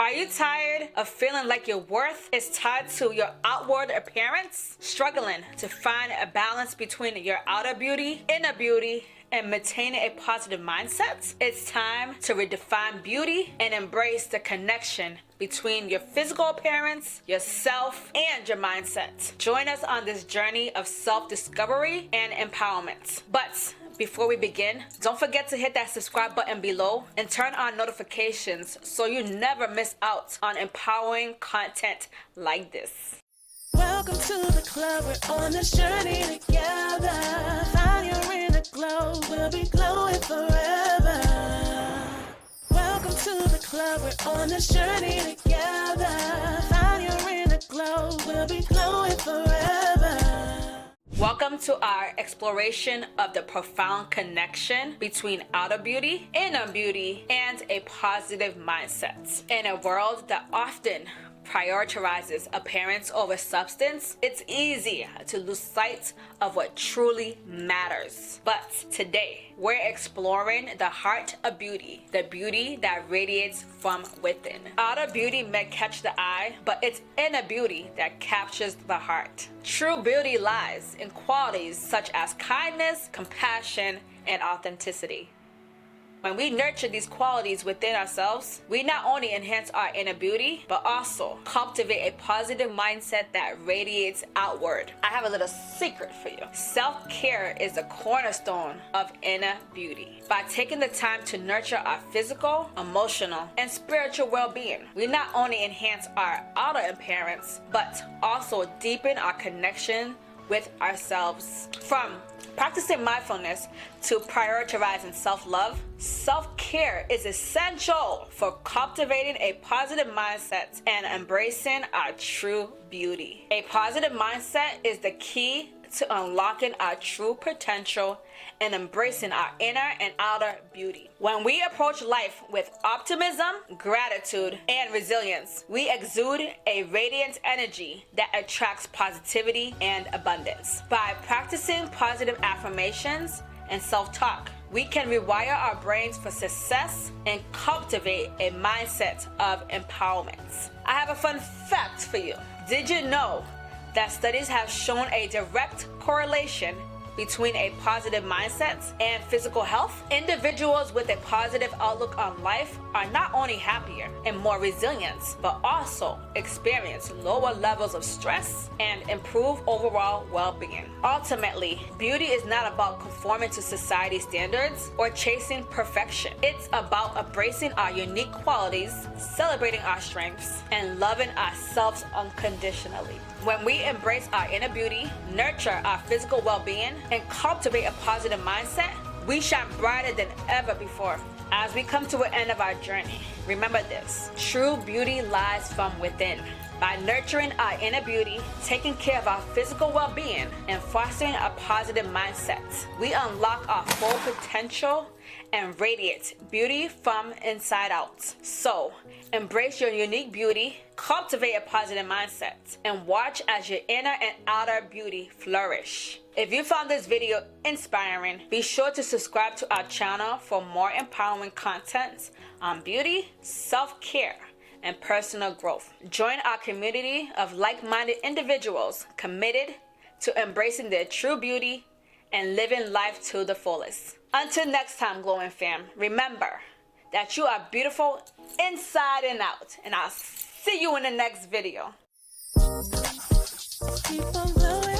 Are you tired of feeling like your worth is tied to your outward appearance? Struggling to find a balance between your outer beauty, inner beauty, and maintaining a positive mindset? It's time to redefine beauty and embrace the connection between your physical appearance, yourself, and your mindset. Join us on this journey of self-discovery and empowerment. But before we begin, don't forget to hit that subscribe button below and turn on notifications so you never miss out on empowering content like this. Welcome to the club, we're on this journey together. Find your inner glow, we'll be glowing forever. Welcome to the club, we're on this journey together. Find your inner glow, we'll be glowing forever. Welcome to our exploration of the profound connection between outer beauty, inner beauty, and a positive mindset. In a world that often prioritizes appearance over substance, it's easy to lose sight of what truly matters. But today, we're exploring the heart of beauty, the beauty that radiates from within. Outer beauty may catch the eye, but it's inner beauty that captures the heart. True beauty lies in qualities such as kindness, compassion, and authenticity. When we nurture these qualities within ourselves, we not only enhance our inner beauty, but also cultivate a positive mindset that radiates outward. I have a little secret for you. Self-care is the cornerstone of inner beauty. By taking the time to nurture our physical, emotional, and spiritual well-being, we not only enhance our outer appearance, but also deepen our connection with ourselves. From practicing mindfulness to prioritizing self-love, self-care is essential for cultivating a positive mindset and embracing our true beauty. A positive mindset is the key to unlocking our true potential and embracing our inner and outer beauty. When we approach life with optimism, gratitude, and resilience, we exude a radiant energy that attracts positivity and abundance. By practicing positive affirmations and self-talk, we can rewire our brains for success and cultivate a mindset of empowerment. I have a fun fact for you. Did you know that studies have shown a direct correlation between a positive mindset and physical health? Individuals with a positive outlook on life are not only happier and more resilient, but also experience lower levels of stress and improve overall well-being. Ultimately, beauty is not about conforming to society standards or chasing perfection. It's about embracing our unique qualities, celebrating our strengths, and loving ourselves unconditionally. When we embrace our inner beauty, nurture our physical well-being, and cultivate a positive mindset, we shine brighter than ever before. As we come to the end of our journey, remember this: true beauty lies from within. By nurturing our inner beauty, taking care of our physical well-being, and fostering a positive mindset, we unlock our full potential and radiate beauty from inside out. So, embrace your unique beauty, cultivate a positive mindset, and watch as your inner and outer beauty flourish. If you found this video inspiring, be sure to subscribe to our channel for more empowering content on beauty, self-care, and personal growth. Join our community of like-minded individuals committed to embracing their true beauty and living life to the fullest. Until next time, Glowin fam, remember that you are beautiful inside and out, and I'll see you in the next video. Keep on glowing.